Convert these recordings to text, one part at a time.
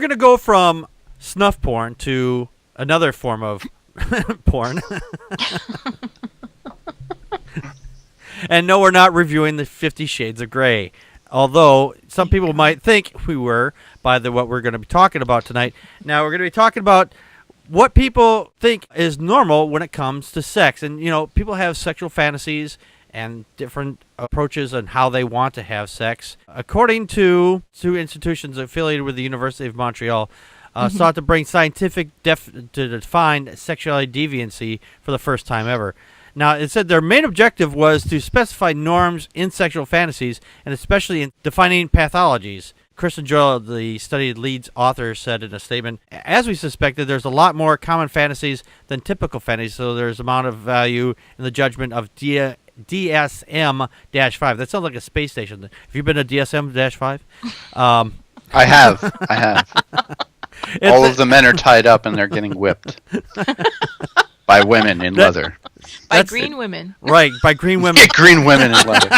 going to go from snuff porn to another form of porn. And no, we're not reviewing the 50 Shades of Grey. Although some people might think we were by what we're going to be talking about tonight. Now, we're going to be talking about what people think is normal when it comes to sex. And, people have sexual fantasies and different approaches on how they want to have sex. According to two institutions affiliated with the University of Montreal, sought to bring scientific to define sexuality deviancy for the first time ever. Now, it said their main objective was to specify norms in sexual fantasies, and especially in defining pathologies. Kristen Joyle, the study lead author, said in a statement, as we suspected, there's a lot more common fantasies than typical fantasies, so there's amount of value in the judgment of DSM-5. That sounds like a space station. Have you been to DSM-5? I have. All of the men are tied up and they're getting whipped by women in leather. By green women. Right, by green women. Get green women in leather.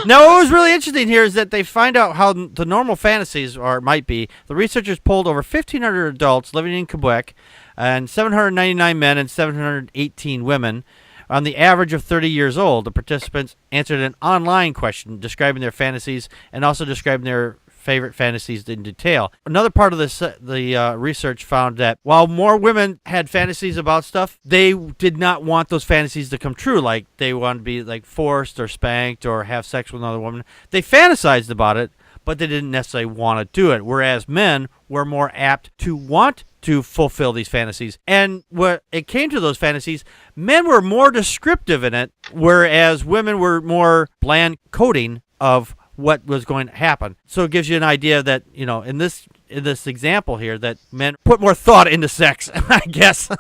Now, what was really interesting here is that they find out how the normal fantasies might be. The researchers polled over 1,500 adults living in Quebec and 799 men and 718 women on the average of 30 years old. The participants answered an online question describing their fantasies and also describing their favorite fantasies in detail. Another part of the research found that while more women had fantasies about stuff, they did not want those fantasies to come true. Like they wanted to be like forced or spanked or have sex with another woman. They fantasized about it, but they didn't necessarily want to do it. Whereas men were more apt to want to fulfill these fantasies. And when it came to those fantasies, men were more descriptive in it, whereas women were more bland coding of what was going to happen. So it gives you an idea that, in this example here, that men put more thought into sex, I guess.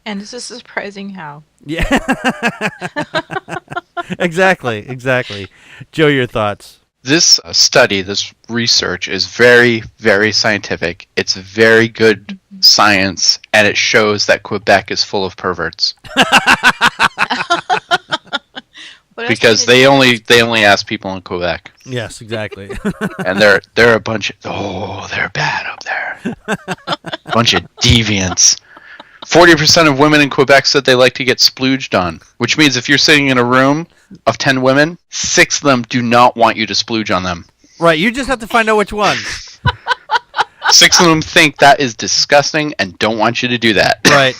And this is surprising how. Yeah. Exactly. Joe, your thoughts? This study, this research is very, very scientific. It's very good science, and it shows that Quebec is full of perverts. Because they only ask people in Quebec. Yes, exactly. And they're a bunch of they're bad up there. A bunch of deviants. 40% of women in Quebec said they like to get splooged on, which means if you're sitting in a room of 10 women, 6 of them do not want you to splooge on them. Right, you just have to find out which ones. 6 of them think that is disgusting and don't want you to do that. Right.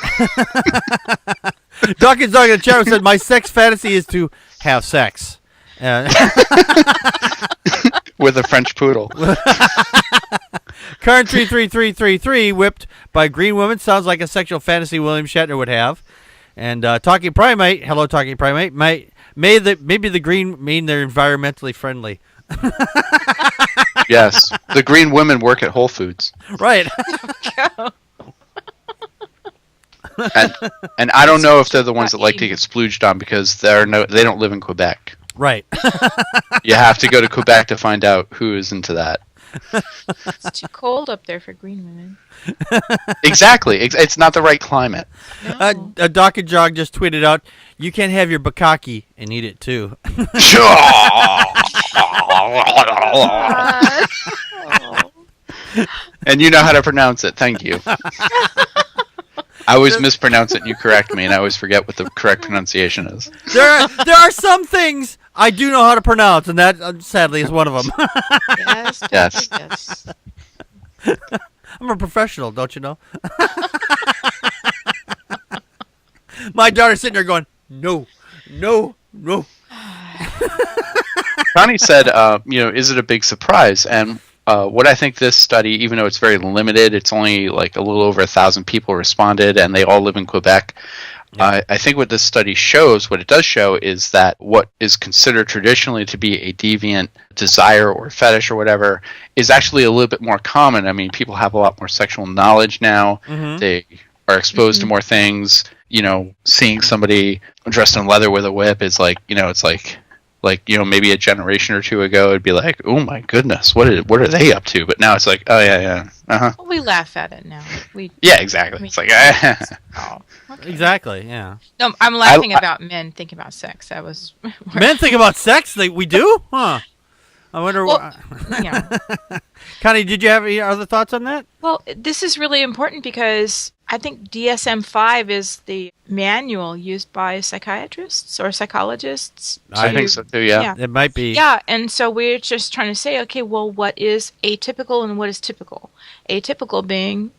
Dawkins Dog in the chat said, my sex fantasy is to have sex. With a French poodle. Current 33333 whipped by green women sounds like a sexual fantasy William Shatner would have. And Talking Primate, hello Talking Primate, maybe the green mean they're environmentally friendly. Yes, the green women work at Whole Foods. Right. And I don't know if they're the ones that like to get splooged on because they don't live in Quebec. Right. You have to go to Quebec to find out who is into that. It's too cold up there for green women. Exactly. It's not the right climate. No. Doc and Jog just tweeted out, you can't have your bukkake and eat it too. And you know how to pronounce it. Thank you. I always mispronounce it and you correct me, and I always forget what the correct pronunciation is. There are some things I do know how to pronounce, and that, sadly, is one of them. Yes. I'm a professional, don't you know? My daughter's sitting there going, no. Connie said, is it a big surprise? And what I think this study, even though it's very limited, it's only like a little over 1,000 people responded, and they all live in Quebec. Yeah. I think what this study shows, what it does show, is that what is considered traditionally to be a deviant desire or fetish or whatever is actually a little bit more common. I mean, people have a lot more sexual knowledge now. Mm-hmm. They are exposed to more things. Seeing somebody dressed in leather with a whip is like, it's like maybe a generation or two ago, it'd be like, oh my goodness, what are they up to? But now it's like, oh yeah, Well, we laugh at it now. Yeah, exactly. It's like, okay. Exactly, yeah. No, I'm laughing about men thinking about sex. That was men think about sex. We do, huh? I wonder. Well, yeah. Connie, did you have any other thoughts on that? Well, this is really important because I think DSM-5 is the manual used by psychiatrists or psychologists. I think so too, yeah. It might be. Yeah, and so we're just trying to say, okay, well, what is atypical and what is typical? Atypical being,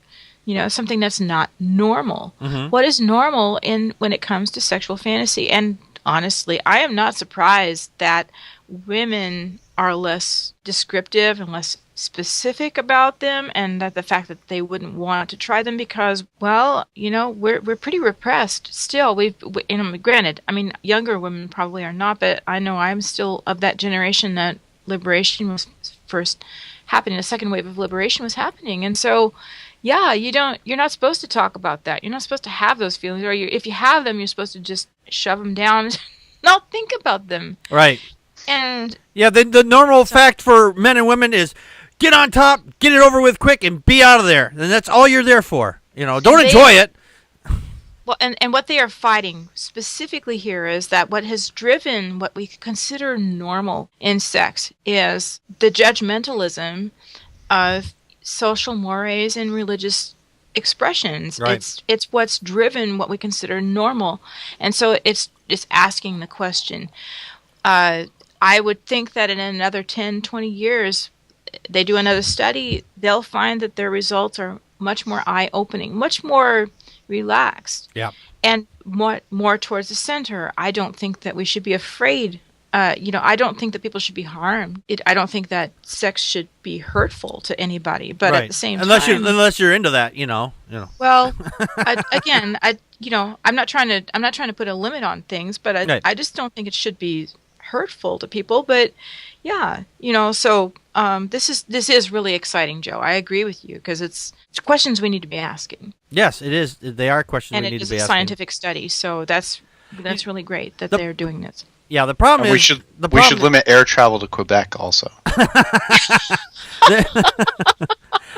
something that's not normal. Mm-hmm. What is normal when it comes to sexual fantasy? And honestly, I am not surprised that women are less descriptive and less specific about them, and that the fact that they wouldn't want to try them because, well, we're pretty repressed still. Granted, I mean, younger women probably are not, but I know I'm still of that generation that liberation was first happening. The second wave of liberation was happening, and so, yeah, you're not supposed to talk about that. You're not supposed to have those feelings, or if you have them, you're supposed to just shove them down and not think about them. Right. And yeah, the normal fact for men and women is get on top, get it over with quick, and be out of there. And that's all you're there for. Don't enjoy it. Well, and what they are fighting specifically here is that what has driven what we consider normal in sex is the judgmentalism of social mores and religious expressions. Right. It's what's driven what we consider normal. And so it's asking the question. I would think that in another 10, 20 years, they do another study, they'll find that their results are much more eye-opening, much more relaxed, yeah, and more towards the center. I don't think that we should be afraid. I don't think that people should be harmed. I don't think that sex should be hurtful to anybody. But right. At the same unless time, unless you're into that, Well, I'm not trying to put a limit on things, but Right. I just don't think it should be hurtful to people. But yeah, so this is really exciting, Joe. I agree with you because it's questions we need to be asking. Yes, it is. They are questions And we it need is to be a asking. scientific study, so that's really great that they're doing this. Yeah, the problem And is we should limit air travel to Quebec also.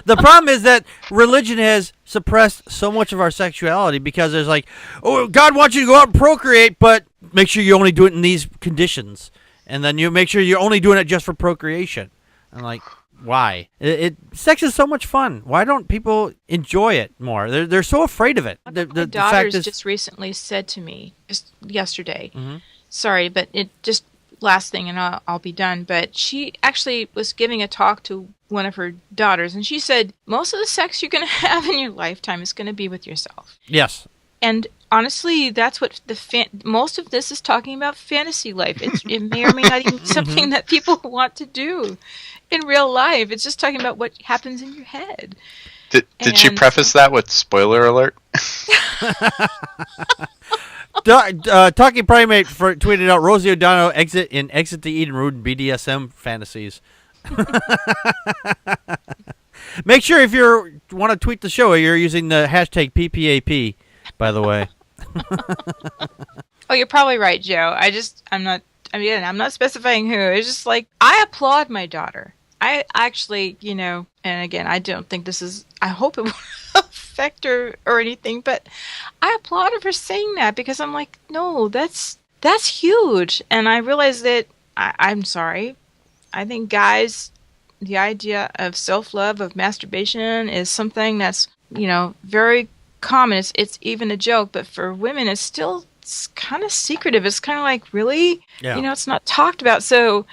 The problem is that religion has suppressed so much of our sexuality because there's like, oh, God wants you to go out and procreate, but make sure you only do it in these conditions. And then you make sure you're only doing it just for procreation. I'm like, why? Sex is so much fun. Why don't people enjoy it more? They're so afraid of it. My daughters just recently said to me, just yesterday, sorry, but it just last thing and I'll be done, but she actually was giving a talk to one of her daughters, and she said, most of the sex you're going to have in your lifetime is going to be with yourself. Yes. And honestly, that's what most of this is talking about fantasy life. It may or may not even be something that people want to do in real life. It's just talking about what happens in your head. Did she preface that with spoiler alert? Talking Primate tweeted out Rosie O'Donnell exit the Eden Road BDSM fantasies. Make sure if you want to tweet the show, you're using the hashtag PPAP, by the way. Oh, you're probably right, Joe. I'm not specifying who. It's just like, I applaud my daughter. I actually, and again, I don't think I hope it won't affect her or anything, but I applaud her for saying that because I'm like, no, that's huge. And I realize that, I'm sorry, I think guys, the idea of self-love, of masturbation is something that's, very common. It's even a joke, but for women, it's kind of secretive. It's kind of like, really? Yeah. It's not talked about. So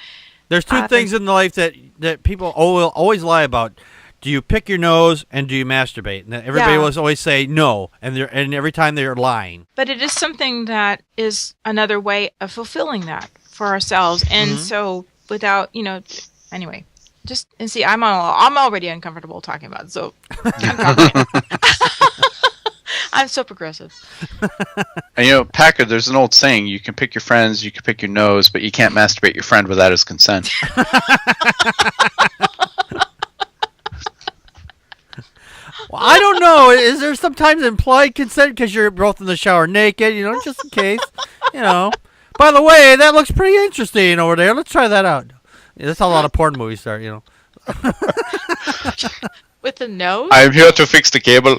there's two things in life that people will always lie about. Do you pick your nose and do you masturbate? And everybody will always say no, and every time they're lying. But it is something that is another way of fulfilling that for ourselves. And so without, anyway, and see, I'm already uncomfortable talking about it, so I'm so progressive. And Packard, there's an old saying, you can pick your friends, you can pick your nose, but you can't masturbate your friend without his consent. Well, I don't know. Is there sometimes implied consent because you're both in the shower naked, just in case, By the way, that looks pretty interesting over there. Let's try that out. Yeah, that's how a lot of porn movies start, With the nose? I'm here to fix the cable.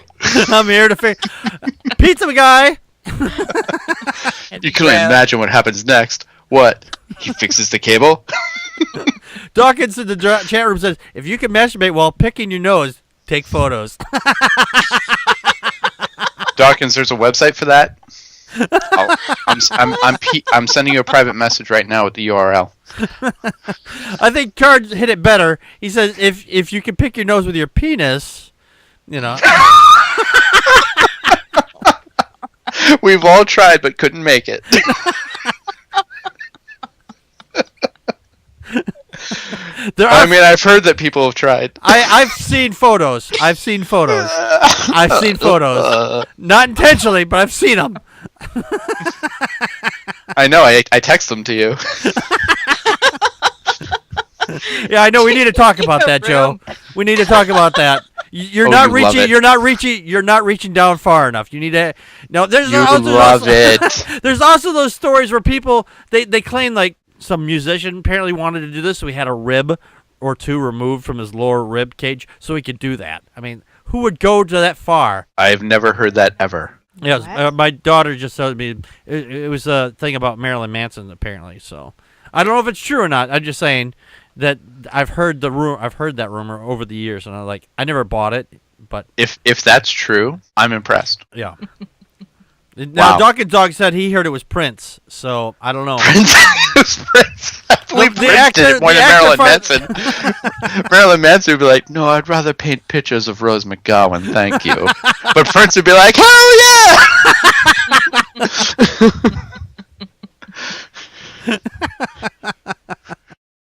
I'm here to fix... Pizza guy! You can only imagine what happens next. What? He fixes the cable? Dawkins in the chat room says, if you can masturbate while picking your nose, take photos. Dawkins, there's a website for that. I'm sending you a private message right now with the URL. I think Card hit it better. He says, if you can pick your nose with your penis, you know. We've all tried but couldn't make it. I've heard that people have tried. I've seen photos. Not intentionally, but I've seen them. I know. I text them to you. Yeah, I know. We need to talk about that, Joe. We need to talk about that. You're not reaching down far enough. You need to. No, there's There's also those stories where people they claim like some musician apparently wanted to do this, so he had a rib or two removed from his lower rib cage so he could do that. I mean, who would go to that far? I've never heard that ever. Yes, my daughter just told me it was a thing about Marilyn Manson apparently. So I don't know if it's true or not. I'm just saying that I've heard that rumor over the years, and I never bought it. But if that's true, I'm impressed. Yeah. Now, Dawkins Dog said he heard it was Prince, so I don't know. Prince? I believe Prince did it more than Marilyn Manson. Marilyn Manson would be like, no, I'd rather paint pictures of Rose McGowan, thank you. But Prince would be like, hell yeah!